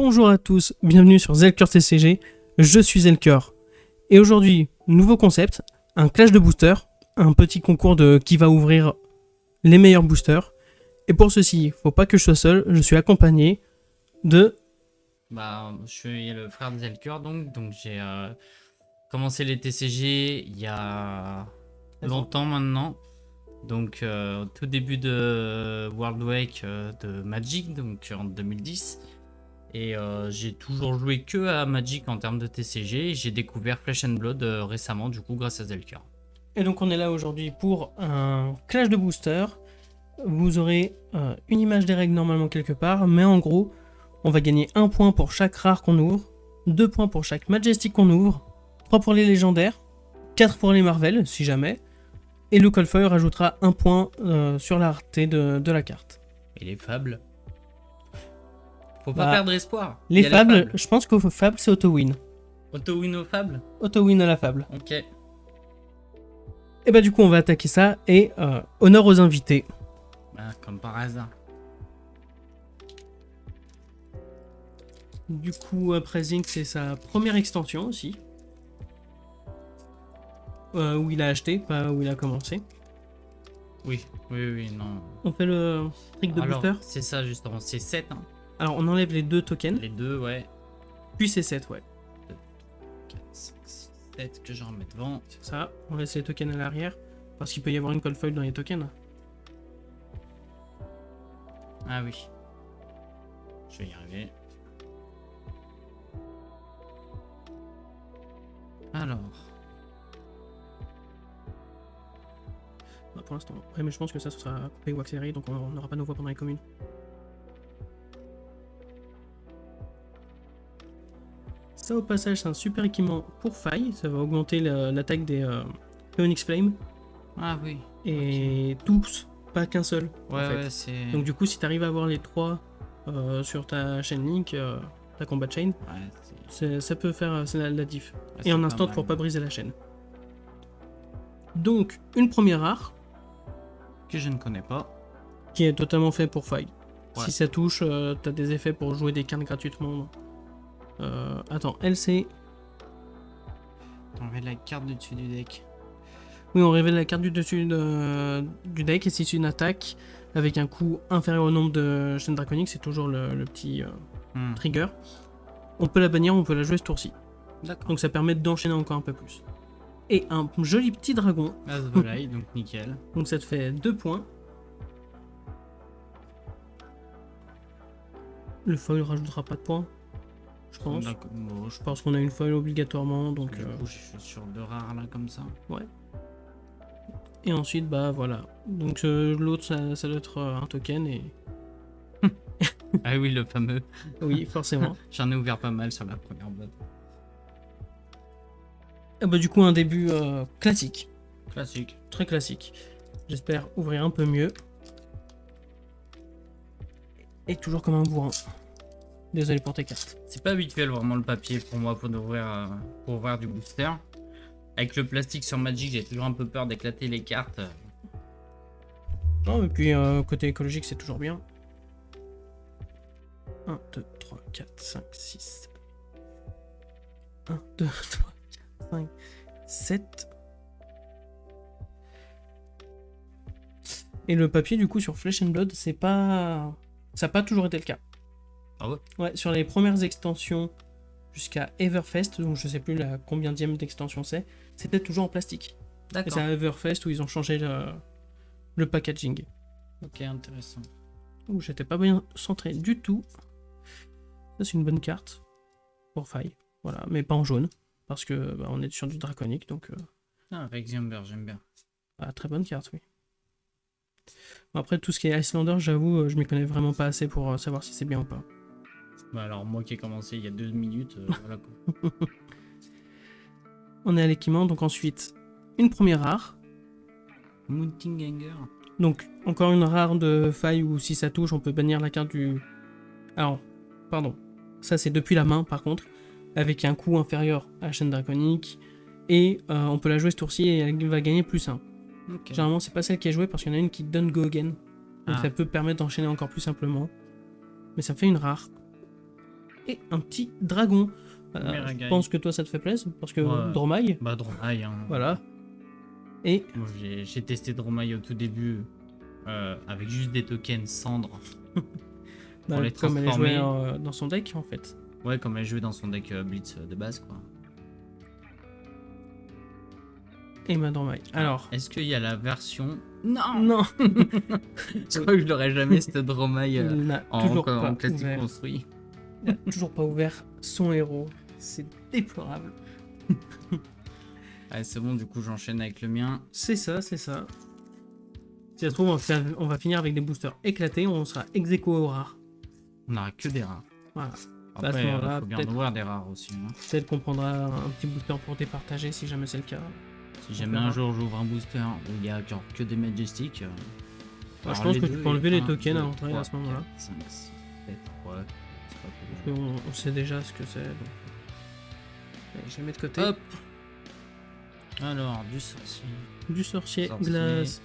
Bonjour à tous, bienvenue sur Zelker TCG, je suis Zelker. Et aujourd'hui, nouveau concept, un clash de boosters, un petit concours de qui va ouvrir les meilleurs boosters. Et pour ceci, faut pas que je sois seul, je suis accompagné de... Je suis le frère de Zelker, donc j'ai commencé les TCG il y a longtemps maintenant. Donc au tout début de World Wake de Magic, donc en 2010. Et j'ai toujours joué que à Magic en termes de TCG. J'ai découvert Flesh and Blood récemment, du coup, grâce à Zelker. Et donc on est là aujourd'hui pour un clash de boosters. Vous aurez une image des règles normalement quelque part, mais en gros, on va gagner 1 point pour chaque rare qu'on ouvre, 2 points pour chaque Majestic qu'on ouvre, 3 pour les légendaires, 4 pour les Marvel, si jamais, et le Coldfoil rajoutera 1 point sur la rareté de la carte. Et les fables, faut pas perdre espoir. Les fables, je pense qu'au fable, c'est auto-win. Auto-win aux fables. Auto-win à la fable. Ok. Et bah du coup, on va attaquer ça, et honneur aux invités. Comme par hasard. Du coup, Pressing, c'est sa première extension aussi. Où il a acheté, pas où il a commencé. Oui, non. On fait le trick de booster. C'est ça justement, c'est 7. Hein. Alors, on enlève les 2 tokens. Les deux, ouais. Puis c'est 7, ouais. 2, 4, 5, 6, 7 que j'en remets devant. C'est ça, on laisse les tokens à l'arrière. Parce qu'il peut y avoir une Coldfoil dans les tokens. Ah oui. Je vais y arriver. Alors. Pour l'instant. Ouais, mais je pense que ça, ce sera coupé ou accéléré, donc on n'aura pas nos voix pendant les communes. Ça, au passage, c'est un super équipement pour faille. Ça va augmenter l'attaque des Phoenix Flame. Ah oui. Et tous, pas qu'un seul. Ouais, en fait. ouais, c'est. Donc, du coup, si tu arrives à avoir les 3 sur ta chaîne Link, ta combat chain, ouais, ça peut faire la diff. Ouais, et en instant pour pas briser la chaîne. Donc, une première rare. Que je ne connais pas. Qui est totalement fait pour faille. Ouais. Si ça touche, t'as des effets pour jouer des cartes gratuitement. Attends, elle c'est... On met la carte du dessus du deck. Oui, on révèle la carte du dessus du deck et si c'est une attaque avec un coût inférieur au nombre de chaînes draconiques, c'est toujours le petit trigger. On peut la bannir, on peut la jouer ce tour-ci. D'accord. Donc ça permet d'enchaîner encore un peu plus. Et un joli petit dragon. As-Volaille, donc nickel. Donc ça te fait 2 points. Le foil rajoutera pas de points, je pense. Bon, Je pense qu'on a une foil obligatoirement, donc... Du coup, je suis sur 2 rares là, comme ça. Ouais. Et ensuite, bah voilà. Donc l'autre, ça doit être un token et... Ah oui, le fameux. Oui, forcément. J'en ai ouvert pas mal sur la première boîte. Et bah du coup, un début classique. Classique. Très classique. J'espère ouvrir un peu mieux. Et toujours comme un bourrin. Désolé pour tes cartes. C'est pas habituel vraiment le papier pour moi pour ouvrir du booster. Avec le plastique sur Magic, j'ai toujours un peu peur d'éclater les cartes. Non, et puis côté écologique, c'est toujours bien. 1, 2, 3, 4, 5, 6. 1, 2, 3, 4, 5, 7. Et le papier, du coup, sur Flesh and Blood, c'est pas... Ça n'a pas toujours été le cas. Ah ouais? Ouais, sur les premières extensions jusqu'à Everfest, donc je sais plus la combienième d'extension c'est, c'était toujours en plastique. Et D'accord. c'est à Everfest où ils ont changé le packaging. Ok, intéressant. Ouh, j'étais pas bien centré du tout. Ça, c'est une bonne carte pour faille. Voilà, mais pas en jaune. Parce que on est sur du draconique, donc... Ah, Rexiumber, j'aime bien. très bonne carte, oui. Bon, après, tout ce qui est Icelander, j'avoue, je m'y connais vraiment pas assez pour savoir si c'est bien ou pas. Bah alors, moi qui ai commencé il y a 2 minutes, voilà quoi. On est à l'équipement, donc ensuite, une première rare. Mountinghanger. Donc, encore une rare de faille où si ça touche, on peut bannir la carte du... Alors, pardon. Ça, c'est depuis la main, par contre, avec un coût inférieur à la chaîne draconique. Et on peut la jouer ce tour-ci et elle va gagner +1. Okay. Généralement, c'est pas celle qui est jouée parce qu'il y en a une qui donne go again. Donc ça peut permettre d'enchaîner encore plus simplement. Mais ça me fait une rare. et un petit dragon. Je Miragai. pense que toi ça te fait plaisir parce que Ouais. Dromaille, Bah, Dromaille. Hein. voilà. Et Moi, j'ai testé Dromaille au tout début avec juste des tokens cendres. bah, les comme elle est jouée transformer. dans son deck en fait. Ouais, comme elle jouait dans son deck Blitz de base, quoi. Et ma Dromaille. Alors, Est-ce qu'il y a la version. Non non, Je crois que je l'aurais jamais, cette Dromaille il n'a en, toujours pas en classique ouvert. construit. Il n'a toujours pas ouvert son héros. C'est déplorable. Allez, c'est bon, du coup, j'enchaîne avec le mien. C'est ça, c'est ça. Si ça se trouve, on va finir avec des boosters éclatés, on sera ex aequo au rare. On n'aura que des rares. Voilà. Après, À ce moment-là, faut bien peut-être- ouvrir des rares aussi. Hein. Peut-être qu'on prendra un petit booster pour départager si jamais c'est le cas. Si jamais un jour j'ouvre un booster où il y a genre que des Majestics. Alors, je pense que tu peux enlever les tokens à l'entrée à ce moment-là. 5, 6, 7, ouais. C'est pas Parce plus qu'on sait déjà ce que c'est. Donc... Allez, je vais mettre de côté. Hop. Alors, du sorcier. Du sorcier, Sorcier. glace.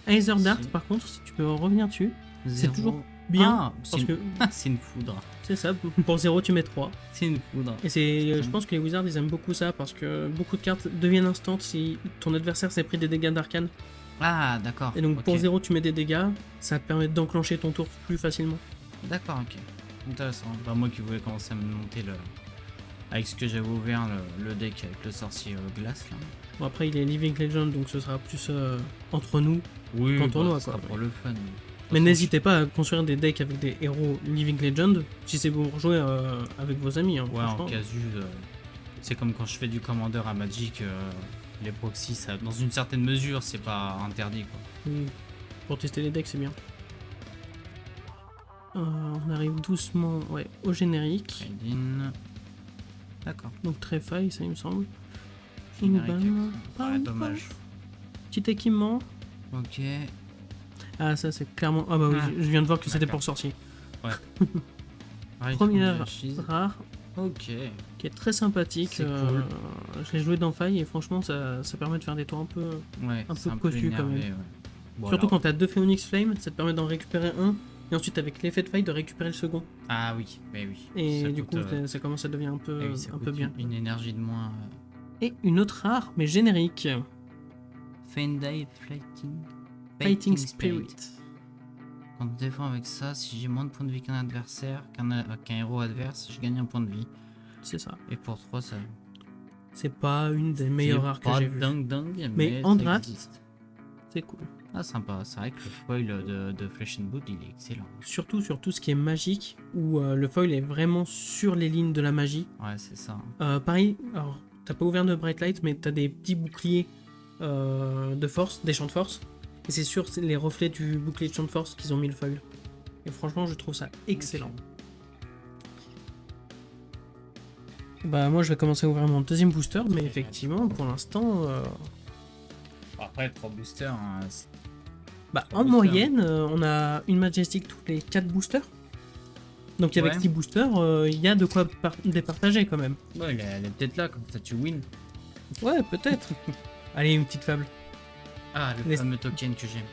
Aether Dart, Sorcier. par contre, si tu peux revenir dessus, Zéro. toujours bien. Ah, parce que c'est une foudre. c'est ça, pour 0 tu mets 3. C'est une foudre. Et c'est, je pense que les Wizards ils aiment beaucoup ça parce que beaucoup de cartes deviennent instant si ton adversaire s'est pris des dégâts d'arcane. Ah, d'accord. Et donc ok. pour 0 tu mets des dégâts, ça permet d'enclencher ton tour plus facilement. D'accord, ok. Intéressant. Bah, moi qui voulais commencer à me monter le. Avec ce que j'avais ouvert, le deck avec le sorcier glace là. Bon, après il est Living Legend donc ce sera plus entre nous. Oui, Quand tournoi, ça quoi. sera pour le fun. Mais n'hésitez pas à construire des decks avec des héros Living Legend si c'est pour jouer avec vos amis. Hein, Ouais, en franchement. casu, c'est comme quand je fais du Commander à Magic, les proxys, ça, dans une certaine mesure, c'est pas interdit quoi. Oui. Pour tester les decks c'est bien. On arrive doucement ouais, au générique. Raiden. D'accord. Donc très faille ça il me semble. Générique. Inban, Ouais, dommage. Petit équipement. Ok. Ah ça c'est clairement... Ah bah oui, Ah, je viens de voir que c'était d'accord. pour sorcier. Right Première from the cheese. rare Ok. qui est très sympathique. C'est cool. Je l'ai joué dans faille et franchement ça permet de faire des tours un peu... Ouais, Un c'est peu cossu, quand énervé, même. ouais. Bon, Surtout alors- quand t'as 2 Phoenix Flame, ça te permet d'en récupérer un. Et ensuite avec l'effet de faille de récupérer le second. Ah oui, mais oui. Et Ça du coûte, coup ça commence à devenir un peu, eh oui, ça un coûte peu bien. Une énergie de moins. Et une autre rare mais générique. Fendai Fighting. Fighting Spirit. Quand on défend avec ça, si j'ai moins de points de vie qu'un adversaire, qu'un héros adverse, je gagne un point de vie. C'est ça. Et pour 3, ça. C'est pas une des meilleures rares que pas j'ai vues. dingue, Mais ça en draft, existe. C'est cool. Ah, sympa. C'est vrai que le foil de Flesh and Boot, il est excellent. Surtout sur tout ce qui est magique, où le foil est vraiment sur les lignes de la magie. Ouais, c'est ça. Pareil, alors t'as pas ouvert de Bright Light, mais t'as des petits boucliers de force, des champs de force. Et c'est sur les reflets du bouclier de champ de force qu'ils ont mis le foil. Et franchement, je trouve ça excellent. Bah moi je vais commencer à ouvrir mon deuxième booster, mais effectivement pour l'instant, Après, 3 boosters, hein, bah, Trois en boosters. moyenne on a une Majestic tous les 4 boosters. Donc avec Ouais. 6 boosters, il y a de quoi départager quand même. ouais, elle est peut-être là, comme ça tu win. Ouais peut-être. Allez une petite fable. Ah, le Les- fameux token que j'aime.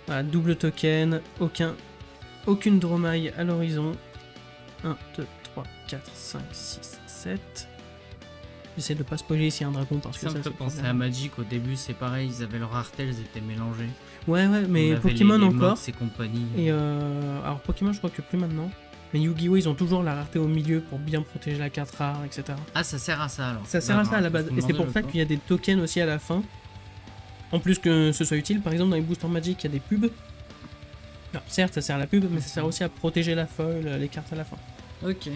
Voilà, double token, aucune dromaille à l'horizon. 1, 2, 3, 4, 5, 6, 7. J'essaie de pas spoiler s'il y a un dragon parce que Ça me ça fait c'est penser problème. à Magic, au début c'est pareil, ils avaient leur rareté, elles étaient mélangées. Ouais, On mais avait Pokémon les encore. Mox et compagnie. Et alors Pokémon, je crois que plus maintenant. Mais Yu-Gi-Oh! Ils ont toujours la rareté au milieu pour bien protéger la carte rare, etc. Ah, ça sert à ça alors. Ça sert à ça à la base. Et c'est pour ça qu'il y a des tokens aussi à la fin. En plus que ce soit utile, par exemple dans les boosters Magic, il y a des pubs. Alors, certes, ça sert à la pub, mais ça sert aussi à protéger la foil, les cartes à la fin. Ok.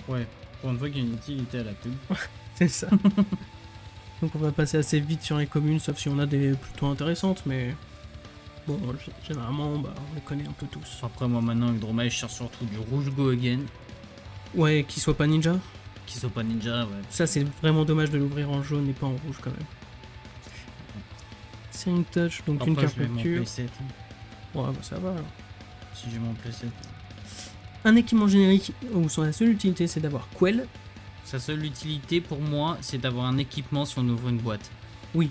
Ouais, pour une fois qu'il y a une utilité à la pub. C'est ça. Donc on va passer assez vite sur les communes, sauf si on a des plutôt intéressantes, mais bon, généralement, bah, on les connaît un peu tous. Après, moi maintenant avec Dromai, je cherche surtout du rouge Go Again. Ouais, qu'il soit pas ninja. Qui soit pas ninja, ouais. Ça, c'est vraiment dommage de l'ouvrir en jaune et pas en rouge quand même. Searing Touch, donc Après, une carte je mets mon pure. playset. Ouais, bah ça va alors. Si j'ai mon playset. Un équipement générique où son seule utilité c'est d'avoir Quell. Sa seule utilité pour moi, c'est d'avoir un équipement si on ouvre une boîte. Oui.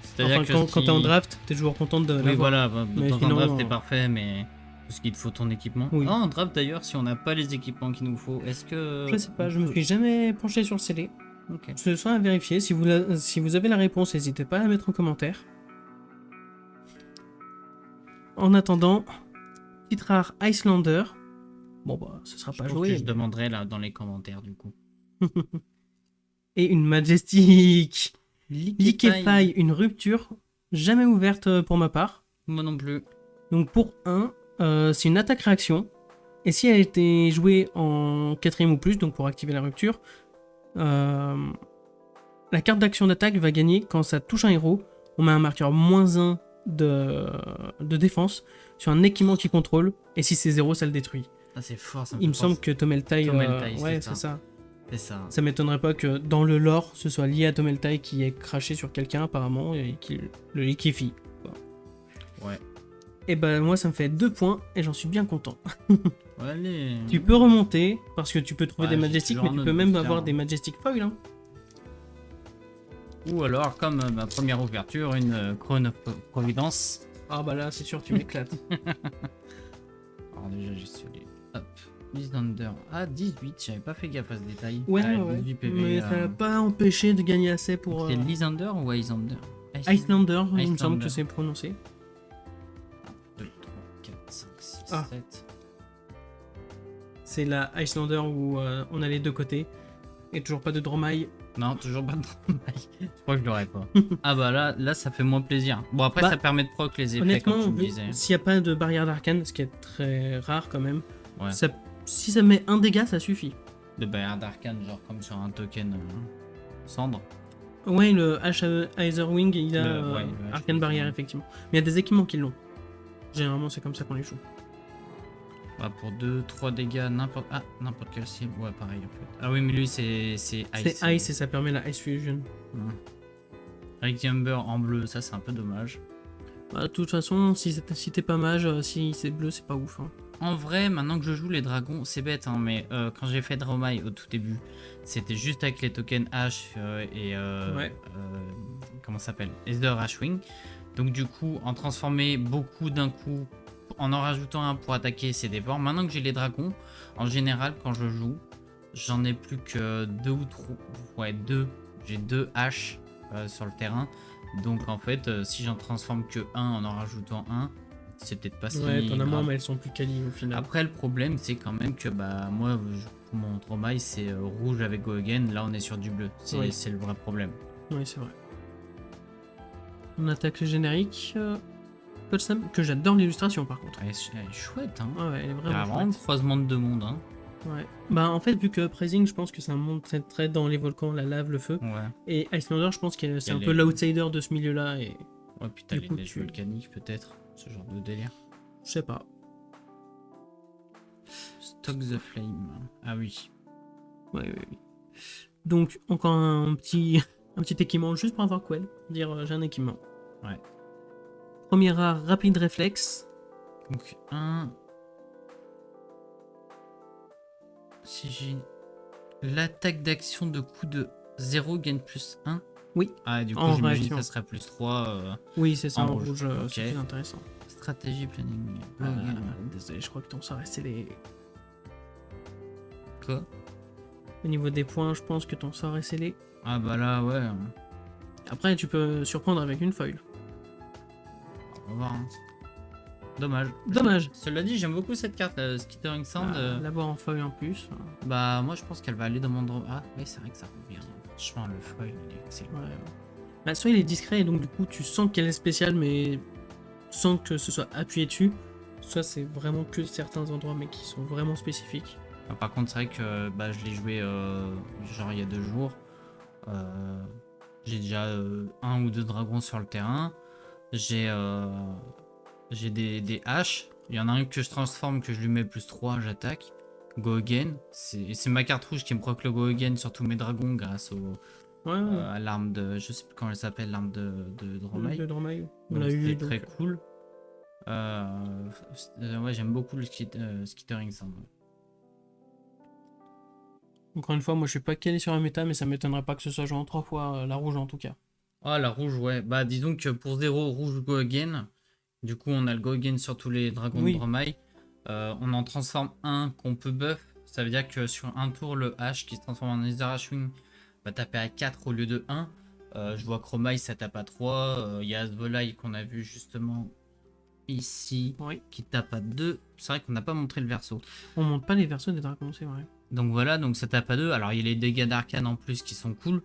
C'est-à-dire Enfin, que quand si- t'es en draft, t'es toujours content de Oui, l'avoir. voilà, Mais dans un sinon, draft, c'est parfait, mais Parce qu'il te faut ton équipement. Oui. Ah, on draft d'ailleurs si on n'a pas les équipements qu'il nous faut. Est-ce que. Je sais pas, je me suis jamais penché sur le scellé. Ok. Ce sera à vérifier. Si vous avez la réponse, n'hésitez pas à la mettre en commentaire. En attendant, titre rare Icelander. Bon bah, ce sera Je pas pense joué. que je demanderai là dans les commentaires du coup. Et une Majestic. Liquefy. Liquefy, une rupture. Jamais ouverte pour ma part. Moi non plus. Donc pour 1, c'est une attaque-réaction. Et si elle était jouée en 4ème ou plus, donc pour activer la rupture, la carte d'action d'attaque va gagner quand ça touche un héros. On met un marqueur -1 de défense sur un équipement qui contrôle. Et si c'est 0, ça le détruit. Ah, c'est fort, ça Il me semble que Tomeltai... Tomeltai, ouais, c'est c'est ça. C'est ça. Ça m'étonnerait pas que dans le lore, ce soit lié à Tomeltai qui ait craché sur quelqu'un apparemment et qui le liquéfie. Ouais. Et ben moi ça me fait 2 points et j'en suis bien content. Allez. Tu peux remonter parce que tu peux trouver Ouais, des j'ai Majestics, toujours mais tu un peux autre même booster, avoir hein. des Majestic Foil. Hein. Ou alors, comme ma première ouverture, une Crown of Providence. Ah bah là c'est sûr tu m'éclates. Alors déjà, j'ai celui. Hop. Lysander. Ah, 18, j'avais pas fait gaffe à ce détail. Ouais, Ah, ouais. 18 PV. Mais ça l'a pas empêché de gagner assez pour... C'est Lysander ou Islander? Icelander, il me semble Icelander. que c'est prononcé. 2, 3, 4, 5, 6, Ah. 7. C'est la Icelander où on a les deux côtés. Et toujours pas de Dromai. Non, toujours pas de Dromai. Je crois que je l'aurais pas. Ah bah là, ça fait moins plaisir. Bon, après, Bah, ça permet de proc les effets, Honnêtement, comme tu me disais. s'il n'y a pas de barrière d'arcane, ce qui est très rare quand même, Ouais. si ça met un dégât, ça suffit. De barrière d'arcane, genre comme sur un token cendre. Ouais, le H Aetherwing, il a Le- ouais, le H arcane barrière, Aetherwing. effectivement. Mais il y a des équipements qui l'ont. Généralement, c'est comme ça qu'on les joue. Bah, pour 2-3 dégâts, n'importe quel cible. Ouais, pareil en fait. Ah oui, mais lui, c'est Ice. C'est Ice et ça permet la Ice Fusion. Avec Timber en bleu, ça c'est un peu dommage. Bah, de toute façon, si t'es pas mage, si c'est bleu, c'est pas ouf. Hein. En vrai, maintenant que je joue les dragons, c'est bête, hein, mais quand j'ai fait Dromai au tout début, c'était juste avec les tokens H et Ouais. comment ça s'appelle, Ether Ashwing. Donc du coup, en transformer beaucoup d'un coup, en rajoutant un pour attaquer, c'est dévore. Maintenant que j'ai les dragons, en général, quand je joue, j'en ai plus que 2 ou 3. Ouais, 2. J'ai 2 H sur le terrain. Donc en fait, si j'en transforme que 1 en rajoutant un, c'est peut-être pas si Ouais, t'en as moins, grave. mais elles sont plus quali au final. Après, le problème, c'est quand même que bah moi, pour mon Dromai, c'est rouge avec Go Again. Là, on est sur du bleu. C'est Oui. c'est le vrai problème. Oui, c'est vrai. On attaque le générique. Pulsam, que j'adore l'illustration par contre. Elle est chouette, hein. Ouais, elle est Il y a vraiment vraiment le chouette. croisement de deux mondes, hein. Ouais. Bah en fait, vu que Praising, je pense que c'est un monde très dans les volcans, la lave, le feu. Ouais. Et Icelander, je pense que c'est un Elle peu est- l'outsider de ce milieu-là. Et Ouais, puis t'as Du les coup, neiges tu- volcaniques, peut-être. Ce genre de délire. je sais pas. Stock the Flame. Ah oui. Ouais, ouais, ouais. Donc, encore un petit, un petit équipement juste pour avoir Quell. Dire j'ai un équipement. Ouais. Premier rare, rapide réflexe. Donc, un. Si j'ai. L'attaque d'action de coup de 0 gagne plus 1. Oui. Ah, du coup, En j'imagine réaction. que ça serait plus 3. Oui, c'est ça, En en rouge. rouge, Ok. c'est plus intéressant. Stratégie planning. Désolé, je crois que ton sort est scellé. Quoi? Au niveau des points, je pense que ton sort est scellé. Ah, bah là, ouais. Après, tu peux surprendre avec une foil. On va voir. Hein. Dommage. Dommage. Cela dit, j'aime beaucoup cette carte, Skittering Sound. L'avoir en foil en plus. Bah, moi, je pense qu'elle va aller dans mon drone. Ah, oui, c'est vrai que ça revient. Franchement, le foil, il est excellent. Ouais. Bah, soit il est discret et donc du coup tu sens qu'elle est spéciale mais sans que ce soit appuyé dessus. Soit c'est vraiment que certains endroits mais qui sont vraiment spécifiques. Ah, par contre, c'est vrai que bah, je l'ai joué genre il y a 2 jours. J'ai déjà 1 ou 2 dragons sur le terrain. J'ai des haches. Il y en a un que je transforme, que je lui mets plus 3, j'attaque. Go again. C'est ma carte rouge qui me proc le go again sur tous mes dragons grâce Ouais, à l'arme de. Je sais plus comment elle s'appelle, l'arme de Dromai. le Dromai. On Donc l'a eu. c'était donc, très cool. Ouais, j'aime beaucoup le Skittering Sound. Encore une fois, moi je suis pas calé sur la méta mais ça m'étonnerait pas que ce soit joué en 3 fois la rouge en tout cas. Ah, la rouge, ouais. Bah, disons que pour 0 rouge go again, du coup, on a le go again sur tous les dragons Oui. de Dromai. On en transforme un qu'on peut buff. Ça veut dire que sur un tour, le H qui se transforme en Nether Ashwing va taper à 4 au lieu de 1. Je vois Chromai, ça tape à 3. Il y a Asvolai qu'on a vu justement ici, Oui. qui tape à 2. C'est vrai qu'on n'a pas montré le verso. On monte pas les versos des dragons, c'est vrai. Donc voilà, donc ça tape à 2. Alors il y a les dégâts d'arcane en plus qui sont cool.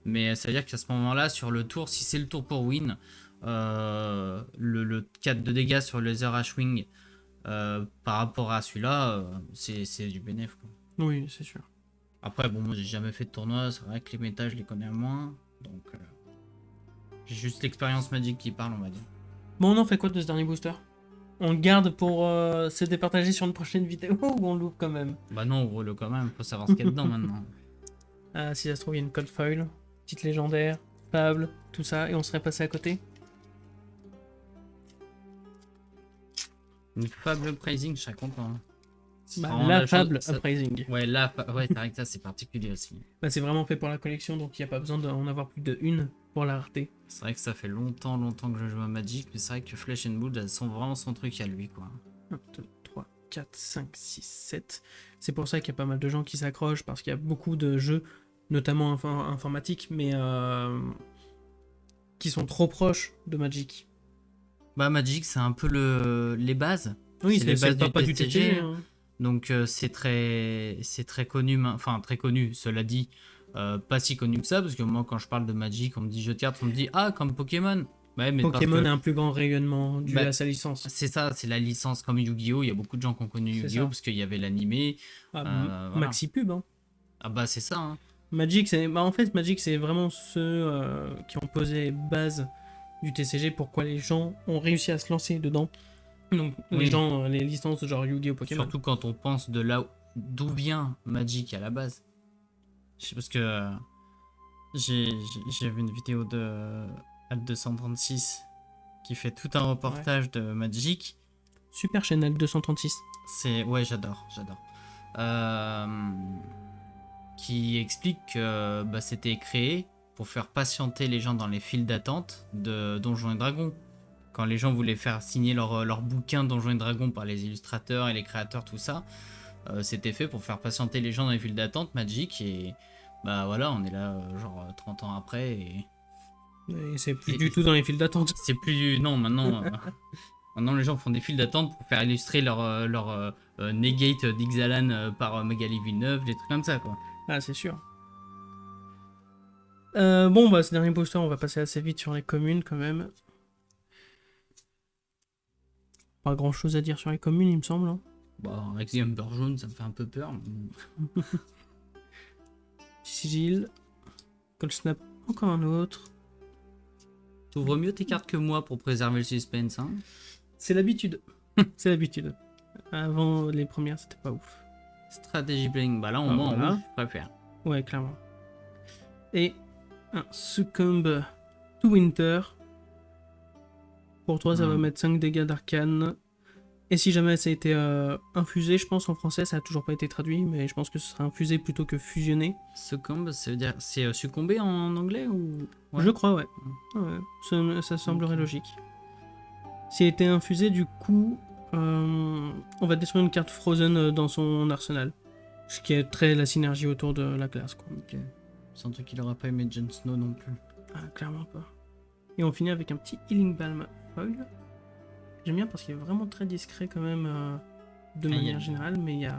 Mais ça veut dire qu'à ce moment-là, sur le tour, si c'est le tour pour win, le 4 de dégâts sur le Nether Ashwing par rapport à celui-là, c'est du bénéf quoi. Oui, c'est sûr. Après, bon, moi j'ai jamais fait de tournoi, c'est vrai que les méta je les connais moins, donc j'ai juste l'expérience Magic qui parle, on va dire. Bon, on en fait quoi de ce dernier booster? On le garde pour se départager sur une prochaine vidéo ou on l'ouvre quand même? Bah non, ouvre-le quand même, faut savoir ce qu'il y a dedans maintenant. Ah, si ça se trouve, il y a une code foil, petite légendaire, fable, tout ça, et on serait passé à côté. Une fable pricing, je serais content. Hein. Bah, Vraiment, la la fable ça- uprising. Ouais, là, ouais, c'est vrai que ça c'est particulier aussi. Bah, c'est vraiment fait pour la collection, donc il n'y a pas besoin d'en avoir plus de une pour la rareté. C'est vrai que ça fait longtemps que je joue à Magic, mais c'est vrai que Flesh and Blood, elles sont vraiment son truc à lui, quoi. 1, 2, 3, 4, 5, 6, 7. C'est pour ça qu'il y a pas mal de gens qui s'accrochent, parce qu'il y a beaucoup de jeux, notamment informatiques, mais qui sont trop proches de Magic. Bah Magic, c'est un peu les bases. Oui, C'est les c'est bases le du papa du TCG. TCG. Hein. Donc c'est très connu, enfin très connu, cela dit, pas si connu que ça, parce que moi quand je parle de Magic, on me dit jeu de cartes, on me dit ah comme Pokémon. Ouais, mais parce Pokémon que a un plus grand rayonnement dû bah, à sa licence. c'est ça, c'est la licence comme Yu-Gi-Oh! Il y a beaucoup de gens qui ont connu C'est Yu-Gi-Oh! ça. Parce qu'il y avait l'animé. Ah, Voilà. Maxi pub. Hein. Ah bah c'est ça, hein. Magic, c'est. Bah, en fait, Magic, c'est vraiment ceux qui ont posé base du TCG, pourquoi les gens ont réussi à se lancer dedans. Donc, les Oui. gens, les licences genre Yu-Gi-Oh! Pokémon. Surtout quand on pense de là d'où vient Magic à la base. Je sais parce que j'ai vu une vidéo de Alt236 qui fait tout un reportage de Magic. Super Channel 236. C'est ouais, j'adore. Euh, qui explique que bah, c'était créé pour faire patienter les gens dans les files d'attente de Donjons et Dragons. Quand les gens voulaient faire signer leur bouquin Donjons et Dragons par les illustrateurs et les créateurs, tout ça, c'était fait pour faire patienter les gens dans les files d'attente Magic. Et bah voilà, on est là genre 30 ans après et Et c'est plus du tout dans les files d'attente. c'est plus. Non, maintenant. Maintenant, les gens font des files d'attente pour faire illustrer leur Negate d'Ixalan par Magali Villeneuve, des trucs comme ça, quoi. Ah, c'est sûr. Bon, bah, ce dernier poster, on va passer assez vite sur les communes quand même. Pas grand chose à dire sur les communes, il me semble. Hein. Bah, avec The Humber Jaune, ça me fait un peu peur. Mais... Sigil. Cold Snap, encore un autre. T'ouvres mieux tes cartes que moi pour préserver le suspense, hein. C'est l'habitude. C'est l'habitude. Avant les premières, c'était pas ouf. Strategy Playing, bah là, au Ah, moins, voilà. je préfère. Ouais, clairement. Et un Succumb to Winter. Pour toi, ça va mettre 5 dégâts d'arcane. Et si jamais ça a été infusé, je pense en français, ça a toujours pas été traduit, mais je pense que ce sera infusé plutôt que fusionné. Succumb, ça veut dire. C'est succomber en anglais ou. Ouais. Je crois, ouais. Ouais, ça semblerait logique. S'il a été infusé, du coup, on va détruire une carte Frozen dans son arsenal. Ce qui est très la synergie autour de la classe. Quoi. Ok. C'est un truc qu'il aura pas aimé Jon Snow non plus. Ah, clairement pas. Et on finit avec un petit Healing Balm foil. J'aime bien parce qu'il est vraiment très discret quand même de manière générale, mais il y a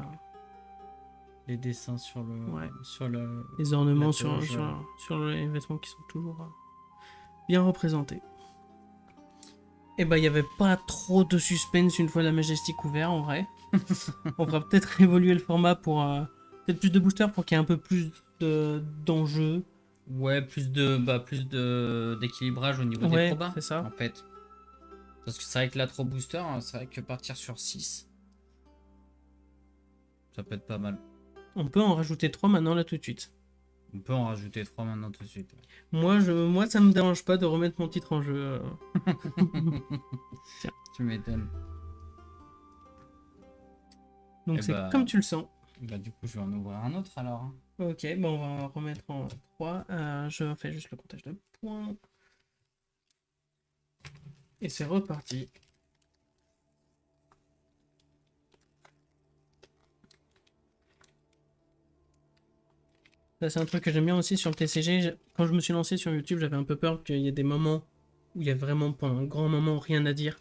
les dessins sur le. Ouais. Sur le. les ornements la sur toge, les vêtements qui sont toujours bien représentés. Et bah, il n'y avait pas trop de suspense une fois la Majestic ouvert en vrai. On fera peut-être évoluer le format pour peut-être plus de boosters pour qu'il y ait un peu plus d'enjeux. Ouais, plus de d'équilibrage au niveau des Ouais, probas, c'est ça. en fait. Parce que c'est vrai que là, trop booster, hein, c'est vrai que partir sur 6, ça peut être pas mal. On peut en rajouter 3 maintenant là tout de suite. On peut en rajouter 3 maintenant tout de suite. Moi, ça me dérange pas de remettre mon titre en jeu. Tiens. Tu m'étonnes. Donc Eh c'est bah, comme tu le sens. Bah, du coup, je vais en ouvrir un autre alors. Hein. Ok, bon, on va en remettre en 3. Je fais juste le comptage de points. Et c'est reparti. Ça, c'est un truc que j'aime bien aussi sur le TCG. Quand je me suis lancé sur YouTube, j'avais un peu peur qu'il y ait des moments où il y a vraiment, pendant un grand moment, rien à dire.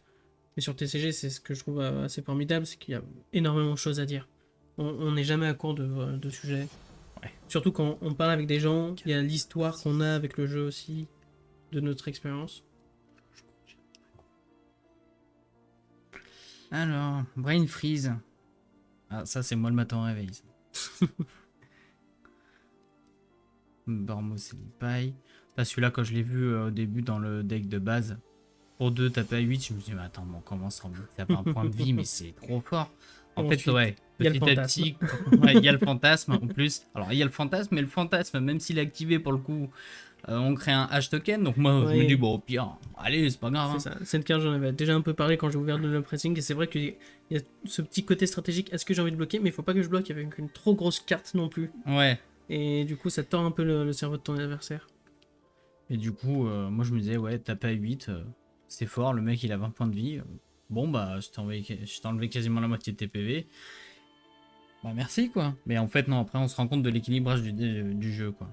Mais sur le TCG, c'est ce que je trouve assez formidable, c'est qu'il y a énormément de choses à dire. On n'est jamais à court de sujets. Ouais. Surtout quand on parle avec des gens, il y a l'histoire qu'on a avec le jeu aussi, de notre expérience. Alors, Brain Freeze. Ah, ça, c'est moi le matin au réveil. Bormoselipai. Là, celui-là, quand je l'ai vu au début dans le deck de base, pour 2 taper à 8, je me suis dit, mais attends, bon, comment ça ça fait un point de vie, mais c'est trop fort. En fait, Ensuite, ouais, il y a le petit à fantasme. petit, ouais, il y a le fantasme en plus. Alors, il y a le fantasme, mais le fantasme, même s'il est activé pour le coup, on crée un hash token. Donc, moi, je me Ouais. dis, bon, au pire, allez, c'est pas grave. C'est Hein. ça. Cette carte, j'en avais déjà un peu parlé quand j'ai ouvert le pressing, et c'est vrai qu'il y a ce petit côté stratégique. Est-ce que j'ai envie de bloquer? Mais il faut pas que je bloque avec une trop grosse carte non plus. Ouais. Et du coup, ça tord un peu le cerveau de ton adversaire. Et du coup, moi, je me disais, ouais, taper à 8, c'est fort. Le mec, il a 20 points de vie. Bon, bah, je t'ai enlevé quasiment la moitié de tes PV. Bah merci quoi. Mais en fait non, après on se rend compte de l'équilibrage du jeu quoi.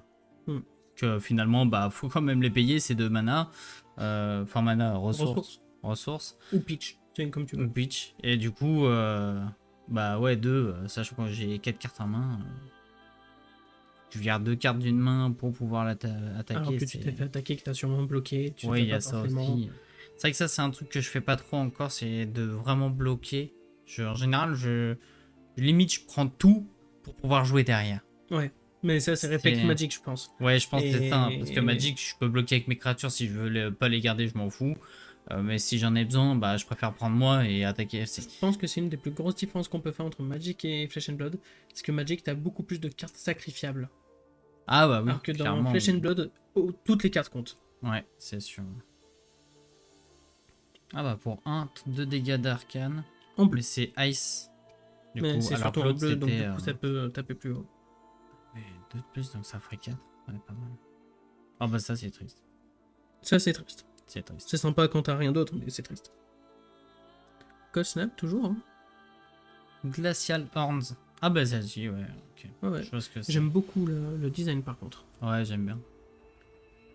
Hmm. Que finalement bah faut quand même les payer ces 2 mana. Enfin mana, ressources. Ou pitch, c'est comme tu veux. Ou pitch. Et du coup bah ouais 2, sachant que j'ai 4 cartes en main. Tu gardes 2 cartes d'une main pour pouvoir attaquer. Alors que tu t'es fait attaquer, que t'as sûrement bloqué, tu Ouais, fais il y pas a ça forcément. aussi. C'est vrai que ça c'est un truc que je fais pas trop encore, c'est de vraiment bloquer. En général limite je prends tout pour pouvoir jouer derrière. Ouais, mais ça c'est réflexe Magic, je pense. Ouais, je pense que c'est ça. Hein, parce que Et Magic, je peux bloquer avec mes créatures si je veux pas les garder, je m'en fous. Mais si j'en ai besoin, bah je préfère prendre moi et attaquer. je pense que c'est une des plus grosses différences qu'on peut faire entre Magic et Flesh and Blood. C'est que Magic, t'as beaucoup plus de cartes sacrifiables. Ah bah oui, Alors que dans clairement. Flesh and Blood, toutes les cartes comptent. Ouais, c'est sûr. Ah bah pour 2 dégâts d'arcane. En bleu. Mais c'est Ice. Du Mais coup, c'est alors surtout que en l'autre bleu, donc c'était. du coup ça peut taper plus haut. 2 de plus, donc ça ferait 4. Ouais, pas mal. Ah bah ça c'est triste. Ça c'est triste. C'est triste. C'est sympa quand t'as rien d'autre, mais c'est triste. Cold Snap, toujours. Hein. Glacial Horns. Ah bah ça si, ouais, ok. Ouais, ouais. Je pense que c'est. J'aime beaucoup le design par contre. Ouais, j'aime bien.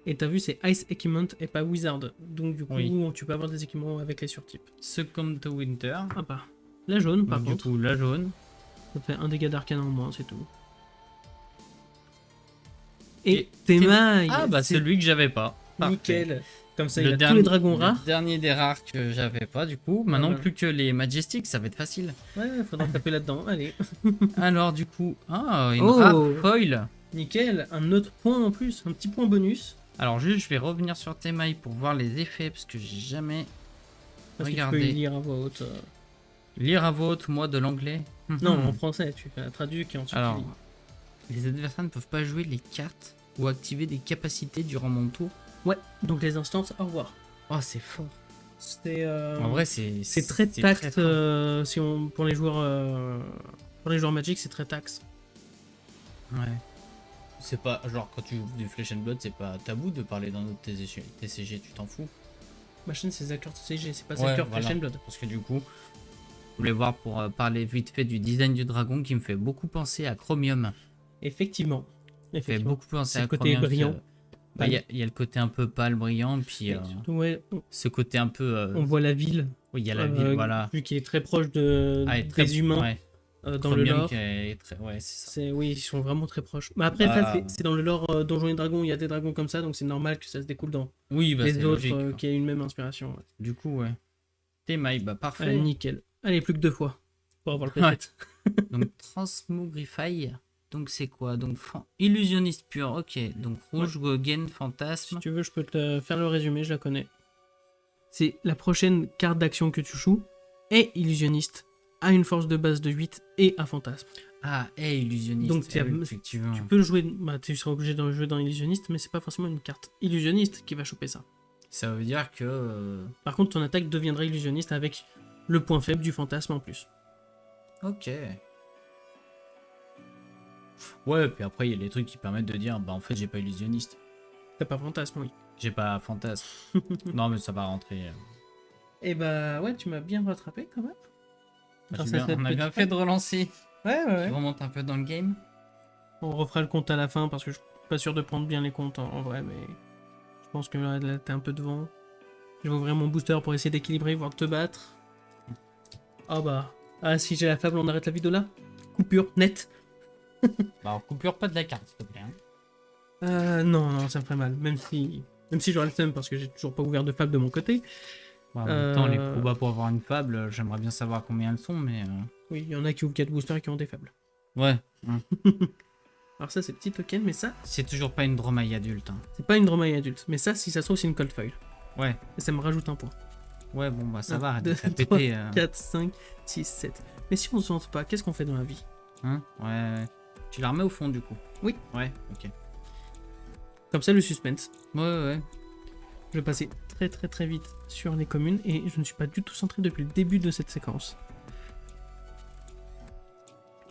Et t'as vu, c'est Ice Equipment et pas Wizard. Donc du coup, Oui. tu peux avoir des équipements avec les surtypes. Succumb to Winter. Ah bah. La jaune par Donc, contre. du coup, la jaune. Ça fait un dégât d'arcane en moins, c'est tout. Et Temaille. Ah bah c'est celui que j'avais pas. Parfait. nickel. Comme ça, il a tous les dragons rares. Le dernier des rares que j'avais pas du coup. Maintenant Voilà. plus que les Majestics, ça va être facile. Ouais, faudra taper là-dedans. Allez. Alors du coup, une Oh. rare foil. Nickel. Un autre point en plus. Un petit point bonus. Alors juste, je vais revenir sur tes mailles pour voir les effets parce que j'ai jamais Parce que tu peux regardé. y lire à voix haute. Lire à voix haute, moi de l'anglais. Non, en français, tu fais un traduit et ensuite Alors, tu lis. les adversaires ne peuvent pas jouer les cartes ou activer des capacités durant mon tour. Ouais, donc les instances, au revoir. Oh, c'est fort. C'est En vrai, c'est très tact fort. si on pour les joueurs Magic, c'est très taxe. Ouais. C'est pas genre quand tu ouvres du Flesh and Blood, c'est pas tabou de parler dans notre TCG, tu t'en fous. Ma chaîne c'est Zakur TCG, c'est pas Ouais, Zakur voilà. Flesh and Blood. Parce que du coup, je voulais voir pour parler vite fait du design du dragon qui me fait beaucoup penser à Chromium. Effectivement. Il fait beaucoup penser C'est à le côté Chromium. brillant. Bah, il y a le côté un peu pâle brillant, puis Et surtout, ouais, ce côté un peu. on voit la ville. Oui, il y a la ville, voilà. Vu qu'il est très proche des humains dans Chromium le lore. qui est très... Ouais, c'est ça. Oui, ils sont vraiment très proches. Mais après, ça, c'est dans le lore Donjons et Dragons, il y a des dragons comme ça, donc c'est normal que ça se découle dans Oui, bah, les autres logique, qui aient une même inspiration. Ouais. Du coup, ouais. Temaille, bah parfait. Allez, nickel. Allez, plus que 2 fois pour avoir le Ouais. peut-être. Donc Transmogrify, donc c'est quoi? Donc illusionniste pur, ok. Donc rouge, Gogen, Si fantasme. tu veux, je peux te faire le résumé, je la connais. C'est la prochaine carte d'action que tu joues est illusionniste, a une force de base de 8 et un fantasme. Ah, illusionniste. Donc oui, effectivement. tu peux jouer, tu seras obligé de jouer dans illusionniste, mais c'est pas forcément une carte illusionniste qui va choper ça. Ça veut dire que... Par contre, ton attaque deviendra illusionniste avec le point faible du fantasme en plus. Ok. Ouais, puis après, il y a les trucs qui permettent de dire, bah en fait, j'ai pas illusionniste. T'as pas fantasme, oui. J'ai pas fantasme. Non, mais ça va rentrer. Et bah ouais, tu m'as bien rattrapé quand même. On a bien fait de relancer. Ouais, ouais, Je ouais. remonte un peu dans le game. On refera le compte à la fin parce que je suis pas sûr de prendre bien les comptes en vrai, mais je pense que là t'es un peu devant. Je vais ouvrir mon booster pour essayer d'équilibrer, voire de te battre. Ah bah. Ah, si j'ai la fable, on arrête la vidéo là. Coupure, net. Bah, alors, coupure pas de la carte, s'il te plaît. Hein. Non, non, ça me ferait mal. Même si j'aurais le seum parce que j'ai toujours pas ouvert de fable de mon côté. Ouais, en même temps, les probas pour avoir une fable, j'aimerais bien savoir combien elles sont, mais. Oui, il y en a qui ouvrent 4 boosters et qui ont des fables. Ouais. Alors ça, c'est petit token, mais ça, C'est toujours pas une Dromaille adulte. Hein. c'est pas une Dromaille adulte. Mais ça, si ça se trouve, c'est une Cold Foil. Ouais. Et ça me rajoute un point. Ouais, bon, bah ça 1, va, arrête de 2, te la 3, péter. 4, 5, 6, 7. Mais si on se vante pas, qu'est-ce qu'on fait dans la vie? Hein? Ouais. Tu la remets au fond, du coup? Oui. Ouais, ok. Comme ça, le suspense. Ouais. Je vais passer très vite sur les communes et je ne suis pas du tout centré depuis le début de cette séquence.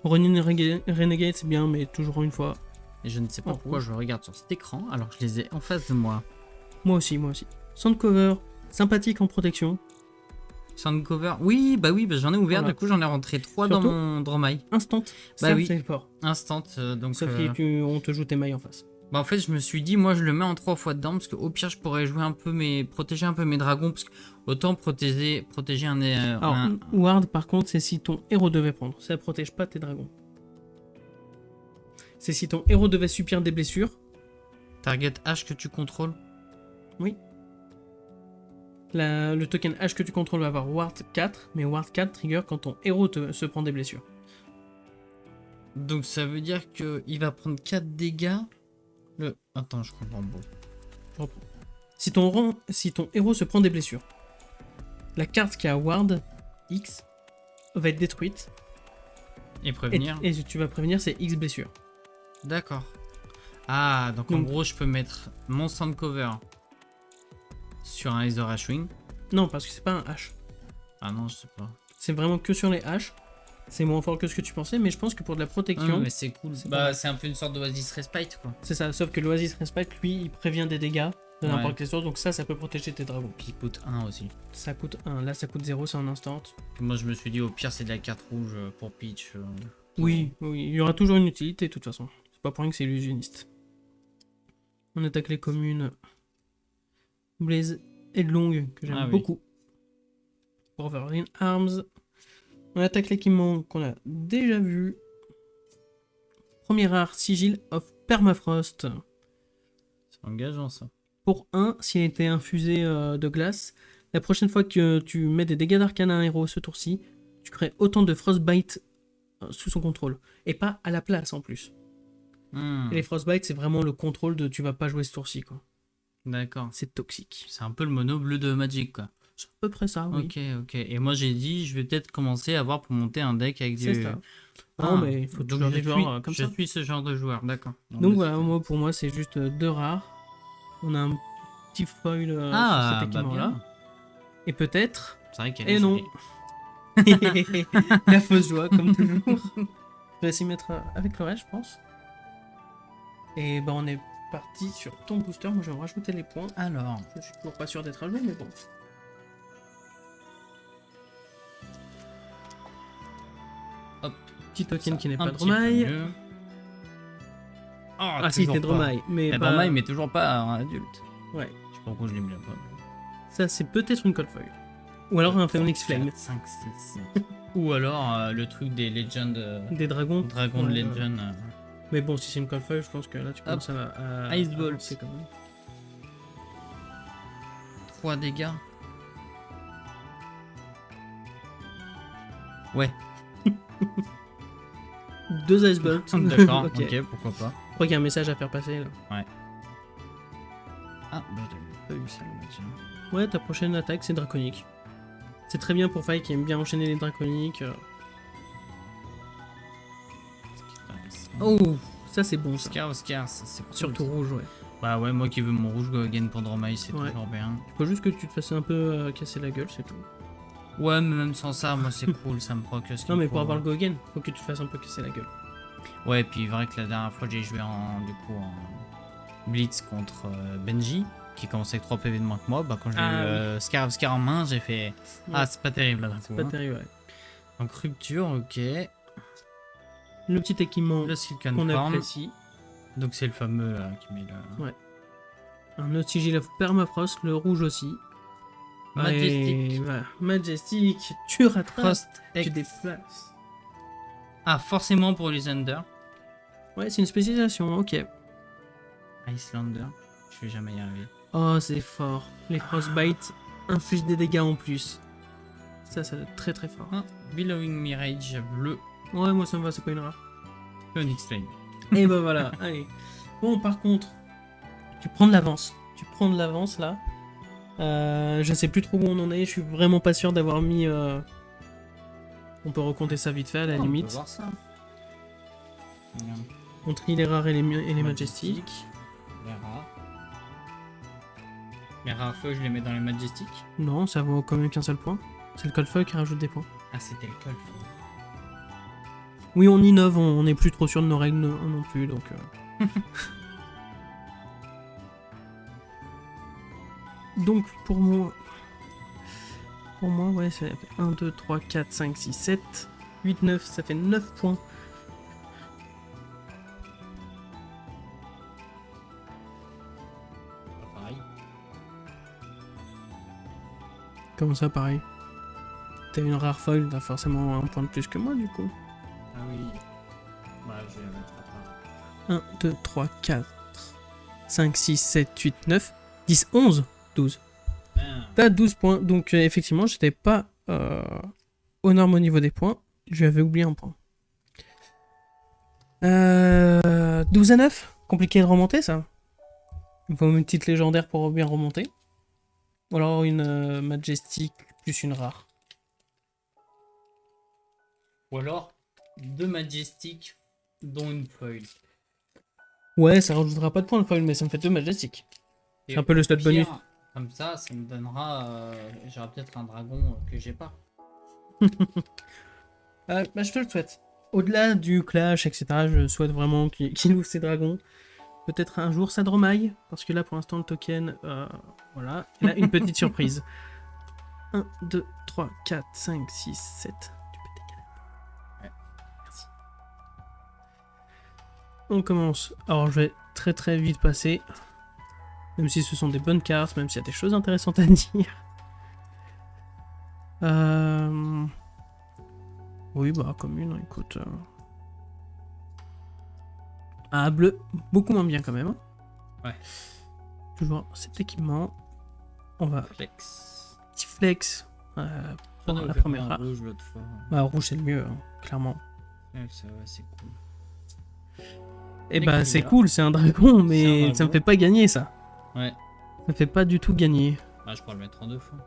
Ronin Renegade, c'est bien, mais toujours une fois. Et je ne sais pas Oh, pourquoi oui. je regarde sur cet écran alors que je les ai en face de moi. Moi aussi. Sandcover, sympathique en protection. Soundcover, oui, bah j'en ai ouvert, Voilà. du coup j'en ai rentré 3 dans Surtout- mon Dromaille. Instant. Bah Ça, oui. c'est fort. Instant, donc. Sauf si on te joue tes mailles en face. Bah en fait je me suis dit moi je le mets en 3 fois dedans parce qu'au pire je pourrais jouer un peu protéger un peu mes dragons parce que autant protéger un. Alors, un- Ward, par contre, c'est si ton héros devait prendre. Ça protège pas tes dragons. C'est si ton héros devait subir des blessures. target H que tu contrôles. Le token H que tu contrôles va avoir Ward 4, mais Ward 4 trigger quand ton héros se prend des blessures. Donc ça veut dire que il va prendre 4 dégâts. Attends, je comprends bon. Je reprends. Si ton héros se prend des blessures, la carte qui a Ward X va être détruite. Et prévenir. Et tu vas prévenir c'est X blessures. D'accord. Ah, donc en Donc- gros je peux mettre mon Soundcover sur un Aether Ashwing. Non, parce que c'est pas un H. Ah non, je sais pas. C'est vraiment que sur les H. C'est moins fort que ce que tu pensais, mais je pense que pour de la protection, mais c'est cool. c'est Bah pas- c'est un peu une sorte d'Oasis Respite quoi. c'est ça. Sauf que l'Oasis Respect, lui, il prévient des dégâts de n'importe Ouais. quelle sorte, donc ça peut protéger tes dragons. Puis il coûte 1 aussi. Ça coûte 1, là ça coûte 0, c'est en instant. Puis moi je me suis dit au pire c'est de la carte rouge pour Peach. Oui, il y aura toujours une utilité de toute façon. C'est pas pour rien que c'est illusionniste. On attaque les communes Blaze et Long, que j'aime Ah oui. beaucoup. Wolverine Arms. On attaque l'équipement qu'on a déjà vu. Premier rare, Sigil of Permafrost. C'est engageant ça. Pour 1, s'il était infusé de glace, la prochaine fois que tu mets des dégâts d'arcane à un héros ce tour-ci, tu crées autant de Frostbite sous son contrôle. Et pas à la place en plus. Hmm, Et les Frostbite, c'est vraiment le contrôle de tu vas pas jouer ce tour-ci, quoi. D'accord. C'est toxique. C'est un peu le mono bleu de Magic quoi. C'est à peu près ça, oui. Ok. Et moi j'ai dit je vais peut-être commencer à voir pour monter un deck avec C'est des. ça. Ah, Non, mais il faut donc toujours je des joueurs suis- comme je ça. suis ce genre de joueur, d'accord. Donc voilà, pour moi, c'est juste 2 rares. On a un petit foil sur Ah, cet bah équipement-là. bien. Et peut-être... C'est vrai qu'elle Et est non. jolie. La fausse joie, comme toujours. Je vais s'y mettre avec le reste, je pense. Et ben on est parti sur ton booster. Moi, je vais me rajouter les points. Alors, Je suis toujours pas sûr d'être à jour, mais bon. hop. Petit token Ça, qui n'est un pas petit Dromaille. peu mieux. Ah si, c'est Dromaille. Mais Eh, pas... Dromaille, mais toujours pas un adulte. Ouais. Je sais pas pourquoi je l'ai mis là-bas. Ça, c'est peut-être une Cold Foil. Ou alors un Phoenix Flame. 5, 6, 7. Ou alors le truc des Legends. Des dragons. Dragon de Ouais, Legend. Mais bon, si c'est une Cold Foil, je pense que là, tu commences à Ice Bolt. avancer quand même. 3 dégâts. Ouais. 2 Ice Bolt. D'accord, Ok. ok, pourquoi pas. Je crois qu'il y a un message à faire passer là. Ah, bah j'avais pas eu ça le match. Ouais, ta prochaine attaque, c'est draconique. C'est très bien pour Faye qui aime bien enchaîner les draconiques. Oh, ça c'est bon ça. Oscar, ça c'est cool. Surtout rouge, ouais. Bah ouais, moi qui veux mon rouge gain pour Dromaille, c'est Ouais. toujours bien. Faut juste que tu te fasses un peu casser la gueule, c'est tout. Ouais, mais même sans ça, moi c'est cool, ça me proc ce qu'il Non, mais faut. pour avoir le Gogen, faut que tu te fasses un peu casser la gueule. Ouais, puis il est vrai que la dernière fois j'ai joué en Blitz contre Benji, qui commençait avec 3 PV de moins que moi. Bah quand j'ai eu Scar en main, j'ai fait ah c'est pas terrible là d'un coup. Pas Hein. terrible, ouais. Donc rupture, ok. Le petit équipement Le Silken qu'on Form. apprécie. Donc c'est le fameux qui met le... Ouais. Un autre sigil of Permafrost, le rouge aussi. Majestic. Et voilà. Majestic, tu rattrapes, Frost tu X. déplaces. Ah, forcément pour les Under. Ouais, c'est une spécialisation, ok. Icelander. Je vais jamais y arriver. Oh, c'est fort. Les Frostbite infligent des dégâts en plus. Ça doit être très très fort. Ah, Billowing Mirage bleu. Ouais, moi ça me va, c'est pas une rare. Phoenix Flame. Et bah voilà, allez. Bon, par contre, tu prends de l'avance. Tu prends de l'avance là. Je sais plus trop où on en est. Je suis vraiment pas sûr d'avoir mis. On peut recompter ça vite fait à la On peut limite. voir ça. Regarde. On trie les rares et les Majestic. Les rares. Les rares feux, je les mets dans les Majestic. Non, ça vaut quand même qu'un seul point. C'est le Coldfoil qui rajoute des points. Ah, c'était le Cold. Oui, on innove, on n'est plus trop sûr de nos règles non plus, donc... Donc, pour moi, ouais, ça fait 1, 2, 3, 4, 5, 6, 7, 8, 9, ça fait 9 points. Pas pareil. Comment ça, pareil? T'as une rare foil, t'as forcément un point de plus que moi, du coup. Ah oui. Ouais, je vais la mettre à part. 1, 2, 3, 4, 5, 6, 7, 8, 9, 10, 11, 12. T'as 12 points, donc effectivement, j'étais pas aux normes au niveau des points. Je avais oublié un point. 12 à 9, compliqué de remonter ça. Il faut une petite légendaire pour bien remonter. Ou alors une Majestic plus une rare. Ou alors, 2 Majestic, dont une foil. Ouais, ça rajoutera pas de points le foil, mais ça me fait 2 Majestic. C'est un peu le slot bonus. Comme ça me donnera... J'aurai peut-être un dragon que j'ai pas. Bah, je te le souhaite. Au-delà du clash, etc., je souhaite vraiment qu'il ouvre ses dragons. Peut-être un jour ça dromaille, parce que là pour l'instant le token, voilà. Et là, une petite surprise. 1, 2, 3, 4, 5, 6, 7. Tu peux décaler. Ouais. Merci. On commence. Alors je vais très très vite passer. Même si ce sont des bonnes cartes, même s'il y a des choses intéressantes à dire. Oui, bah commune, hein, écoute. Ah, bleu, beaucoup moins bien quand même. Ouais. Toujours cet équipement. On va Flex. petit flex pour On a la fait première un rare. rouge l'autre fois. Bah rouge c'est le mieux, hein, clairement. Ouais, ça, ouais, c'est cool. Et Des bah cria. c'est cool, c'est un dragon, mais C'est un ça me dragon. fait pas gagner ça. Ouais. Ça me fait pas du tout gagner. Ah, je pourrais le mettre en 2 fois.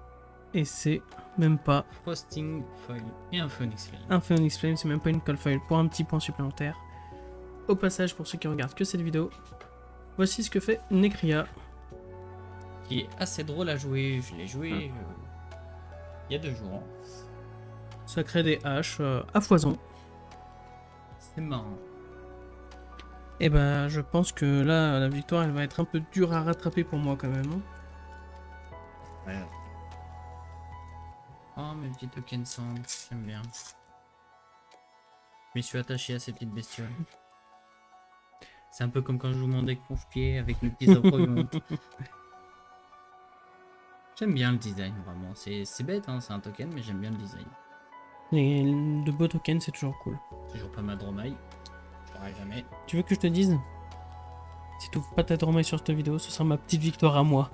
Et c'est même pas Frosting foil et un Phoenix Flame. un Phoenix Flame, c'est même pas une Cold Foil pour un petit point supplémentaire. Au passage, pour ceux qui regardent que cette vidéo, voici ce que fait Necria. Qui est assez drôle à jouer. Je l'ai joué il y a 2 jours. Ça crée des haches à foison. C'est marrant. Et bah je pense que là, la victoire, elle va être un peu dure à rattraper pour moi quand même. Ouais. Oh, mes petits tokens sombres, j'aime bien. Je m'y suis attaché à ces petites bestioles. C'est un peu comme quand je joue mon deck confié avec mes petits opponents. J'aime bien le design, vraiment. C'est bête, hein, c'est un token, mais j'aime bien le design. Et de beaux tokens, c'est toujours cool. Toujours pas ma Dromaille. Je l'aurai jamais. Tu veux que je te dise? Si tu ouvres pas ta Dromaille sur cette vidéo, ce sera ma petite victoire à moi.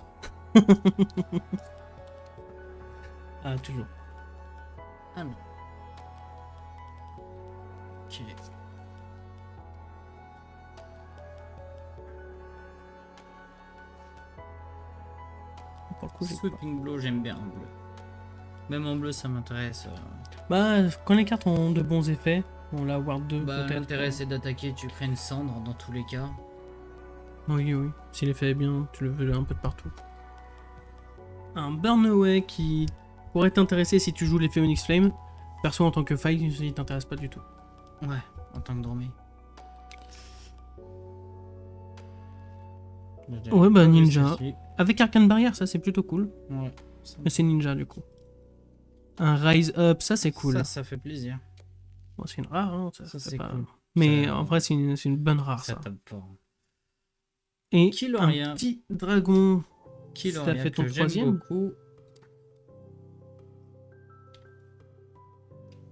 Ah, toujours. Ah non. Ok. Pour le coup, j'ai pas. Sweeping Blow, j'aime bien en bleu. Même en bleu, ça m'intéresse. Bah, quand les cartes ont de bons effets, on la Ward 2 Bah, peut-être. l'intérêt, c'est d'attaquer, tu crées une cendre dans tous les cas. Oui, oui. Si l'effet est bien, tu le veux un peu de partout. Un Burnaway qui pourrait t'intéresser si tu joues les Phoenix Flame. Perso, en tant que fight, il t'intéresse pas du tout. Ouais, en tant que Dromé. Ouais, bah ninja. Avec Arcane Barrière, ça c'est plutôt cool. Ouais. Mais c'est ninja du coup. Un Rise Up, ça c'est cool. Ça fait plaisir. Bon, c'est une rare, hein, Ça, fait c'est pas... cool. Mais Ça- en vrai, c'est une bonne rare, Ça ça. tape fort. Et Killoria. un petit dragon. Ça Killoria fait ton que j'aime troisième. beaucoup.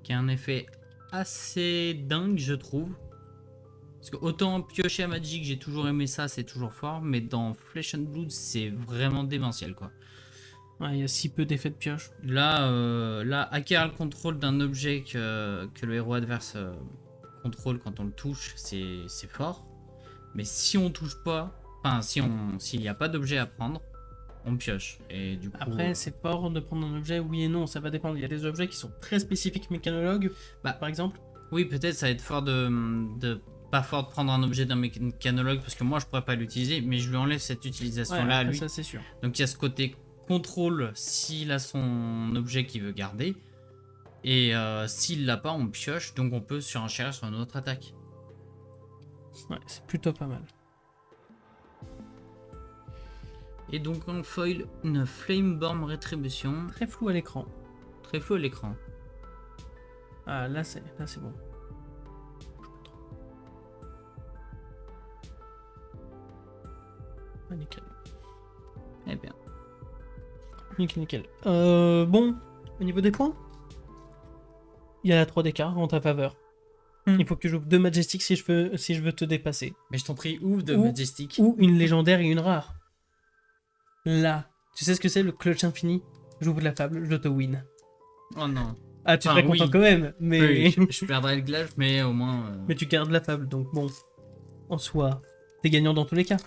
Qui a un effet assez dingue, je trouve. Parce que autant piocher à Magic, j'ai toujours aimé ça, c'est toujours fort. Mais dans Flesh and Blood, c'est vraiment démentiel, quoi. Ouais, il y a si peu d'effets de pioche. Là, acquérir le contrôle d'un objet que le héros adverse contrôle quand on le touche, c'est fort. Mais si on touche pas, enfin, s'il n'y a pas d'objet à prendre, on pioche. Et du coup, Après, c'est fort de prendre un objet, oui et non, ça va dépendre. Il y a des objets qui sont très spécifiques mécanologues, Bah, par exemple. oui, peut-être ça va être fort pas fort de prendre un objet d'un mécanologue parce que moi je pourrais pas l'utiliser, mais je lui enlève cette Ouais, utilisation-là à après, lui. ça c'est sûr. Donc il y a ce côté contrôle s'il a son objet qu'il veut garder. Et s'il l'a pas, on pioche, donc on peut surenchérir sur une autre attaque. Ouais, c'est plutôt pas mal. Et donc on foil une Flameborn Rétribution, Très flou à l'écran. très flou à l'écran. Ah, là c'est bon. Ah, nickel. Eh bien, Nickel, nickel. Bon, au niveau des points, il y a 3 d'écart en ta faveur. Il faut que je joue 2 Majestic si je veux te dépasser. mais je t'en prie, ouvre de Ou- Majestic. Ou une légendaire et une rare. Là, tu sais ce que c'est le clutch infini? J'ouvre la fable, je te win. Oh non. Ah, tu Enfin, serais content oui. quand même, mais... Oui, je perdrai le glaive, mais au moins. mais tu gardes la fable, donc bon. En soi, t'es gagnant dans tous les cas.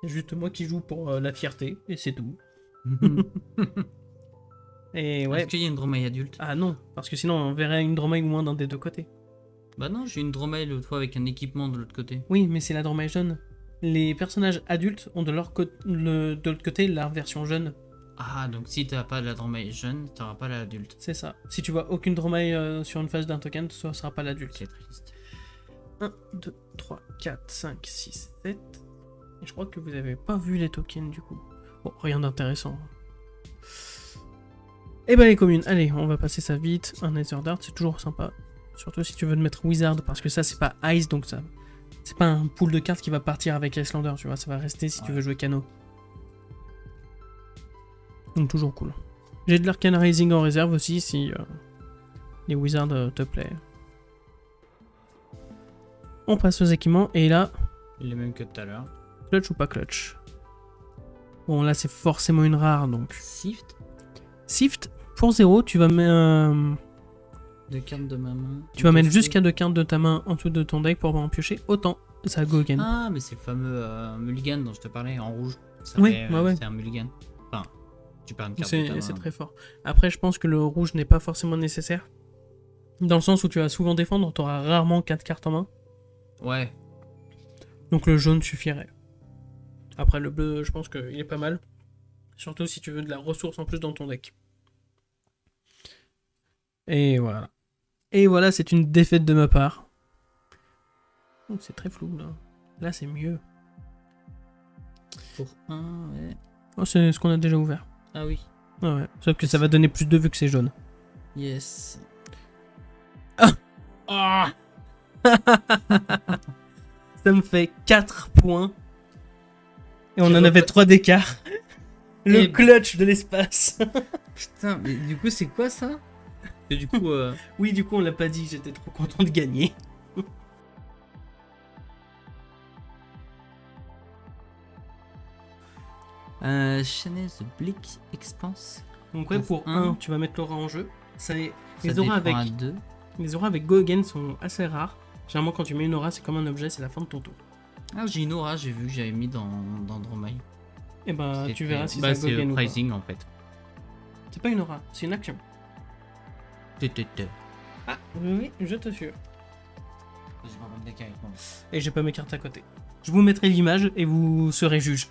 C'est juste moi qui joue pour la fierté, et c'est tout. Et ouais. Est-ce qu'il y a une Dromaille adulte? Ah non, parce que sinon on verrait une Dromaille au moins d'un des deux côtés. Bah non, j'ai une Dromaille l'autre fois avec un équipement de l'autre côté. Oui, mais c'est la Dromaille jeune. Les personnages adultes ont de l'autre côté la version jeune. Ah, donc si t'as pas la Dromaille jeune, t'auras pas l'adulte. C'est ça. Si tu vois aucune Dromaille sur une phase d'un token, ce sera pas l'adulte. C'est triste. 1, 2, 3, 4, 5, 6, 7. Et je crois que vous avez pas vu les tokens du coup. Bon, rien d'intéressant. Et ben les communes, allez, on va passer ça vite. Un Nether Dart, c'est toujours sympa. Surtout si tu veux te mettre Wizard, parce que ça c'est pas Ice, donc ça... C'est pas un pool de cartes qui va partir avec Icelander, tu vois, ça va rester si tu veux jouer Cano. Donc toujours cool. J'ai de l'Arcane Rising en réserve aussi, si les Wizards te plaît. On passe aux équipements, et là, Les mêmes que tout à l'heure. clutch ou pas clutch? Bon, là c'est forcément une rare, donc... Sift. Sift, pour 0, tu vas mettre... Deux cartes de ma main. Tu vas mettre jusqu'à 2 cartes de ta main en dessous de ton deck pour en piocher autant. Ça go again. Ah, mais c'est le fameux mulligan dont je te parlais en rouge. Ça Oui, fait, ouais. c'est un mulligan. Enfin, tu perds une carte de ta C'est main. très fort. Après, je pense que le rouge n'est pas forcément nécessaire. Dans le sens où tu vas souvent défendre, tu auras rarement 4 cartes en main. Ouais. Donc le jaune suffirait. Après, le bleu, je pense qu'il est pas mal. Surtout si tu veux de la ressource en plus dans ton deck. Et voilà. Et voilà, c'est une défaite de ma part. Oh, c'est très flou là. Là, c'est mieux. Pour un, ouais. Oh, c'est ce qu'on a déjà ouvert. Ah oui. Ah ouais. Sauf que ça va donner plus de vues que c'est jaune. Yes. Ah ça me fait 4 points. Et on en avait 3 d'écart. Le Et- clutch de l'espace. Putain, mais du coup, c'est quoi ça? Et du coup, Oui, du coup, on l'a pas dit, j'étais trop content de gagner. Chanel The Bleak Expanse. Donc, ouais, Pour pour un. 1, tu vas mettre l'aura en jeu. Ça Les auras défend avec, à 2. les auras avec Go Again sont assez rares. Généralement, quand tu mets une aura, c'est comme un objet, c'est la fin de ton tour. Ah, j'ai une aura, j'ai vu que j'avais mis dans Dromaille. Et bah, tu verras si bah, ça Go c'est Again ou pas. Pricing en fait. C'est pas une aura, c'est une action. Ah, oui, je te suis. J'ai pas mal de deck avec moi. Et j'ai pas mes cartes à côté. Je vous mettrai l'image et vous serez juge.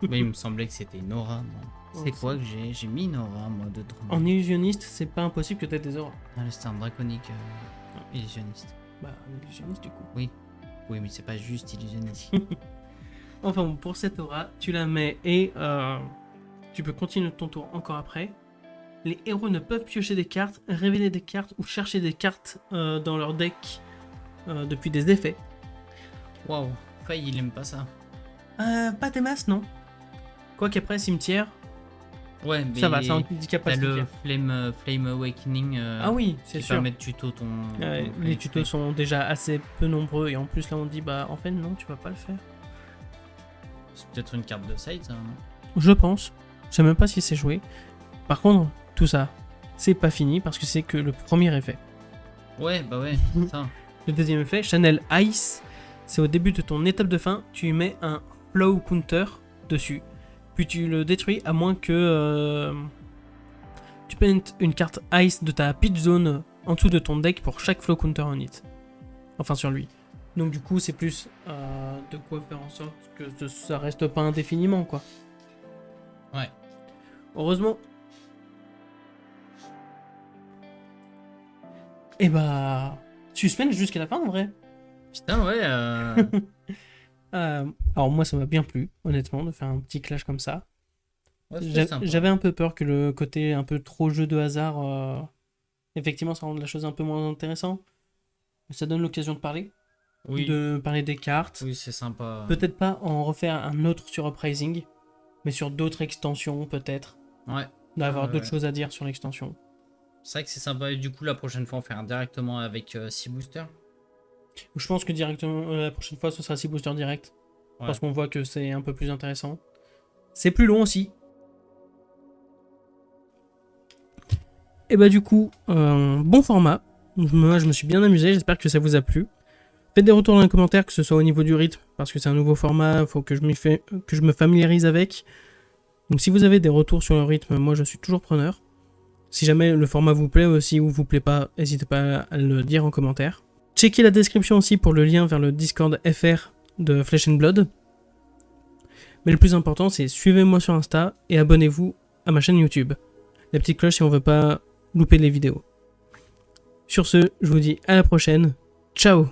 Mais il me semblait que c'était une aura. Moi. C'est Oh, quoi que j'ai mis une aura, moi, de Dromaille. En illusionniste, c'est pas impossible que t'aies des auras. Ah, là, c'était un draconique illusionniste. Bah, illusionniste du coup. Oui, mais c'est pas juste illusionniste. Enfin bon, pour cette aura, tu la mets et tu peux continuer ton tour encore après. les héros ne peuvent piocher des cartes, révéler des cartes ou chercher des cartes dans leur deck depuis des effets. Waouh, Faye, il aime pas ça. Pas des masses, non. Quoi qu'après, cimetière, Ouais, mais ça va, ça handicape pas t'as le le cimetière. Flame Awakening Ah oui, c'est qui sûr. permet de tuto ton Les Flame tutos Spray. sont déjà assez peu nombreux et en plus là on dit bah en fait non tu vas pas le faire. C'est peut-être une carte de side, ça, non? Je pense. Je sais même pas si c'est joué. Par contre tout ça c'est pas fini parce que c'est que le premier effet. Ouais, bah ouais, ça. Le deuxième effet, Channel Ice, c'est au début de ton étape de fin, tu mets un flow counter dessus. Puis tu le détruis à moins que tu pentes une carte Ice de ta pitch zone en dessous de ton deck pour chaque flow counter on it. Enfin sur lui. Donc du coup c'est plus de quoi faire en sorte que ça reste pas indéfiniment quoi. Ouais. Heureusement. Et bah... suspense jusqu'à la fin en vrai. Putain, ouais. Alors moi ça m'a bien plu, honnêtement, de faire un petit clash comme ça. Ouais, c'était sympa. J'avais un peu peur que le côté un peu trop jeu de hasard, effectivement ça rende la chose un peu moins intéressante. Mais ça donne l'occasion de parler. Oui, De parler des cartes. oui, c'est sympa. Peut-être pas en refaire un autre sur Uprising, mais sur d'autres extensions peut-être. Ouais. D'avoir Ouais, d'autres ouais. choses à dire sur l'extension. C'est vrai que c'est sympa. Et du coup, la prochaine fois, on fera directement avec 6 boosters. Je pense que directement la prochaine fois ce sera 6 boosters direct. Ouais. Parce qu'on voit que c'est un peu plus intéressant. C'est plus long aussi. Et bah du coup, bon format. Moi je me suis bien amusé, j'espère que ça vous a plu. Faites des retours dans les commentaires, que ce soit au niveau du rythme, parce que c'est un nouveau format, il faut que je me familiarise avec. Donc si vous avez des retours sur le rythme, moi je suis toujours preneur. Si jamais le format vous plaît aussi ou vous plaît pas, n'hésitez pas à le dire en commentaire. Checkez la description aussi pour le lien vers le Discord FR de Flesh and Blood. Mais le plus important, c'est suivez-moi sur Insta et abonnez-vous à ma chaîne YouTube. La petite cloche si on veut pas louper les vidéos. Sur ce, je vous dis à la prochaine. Ciao!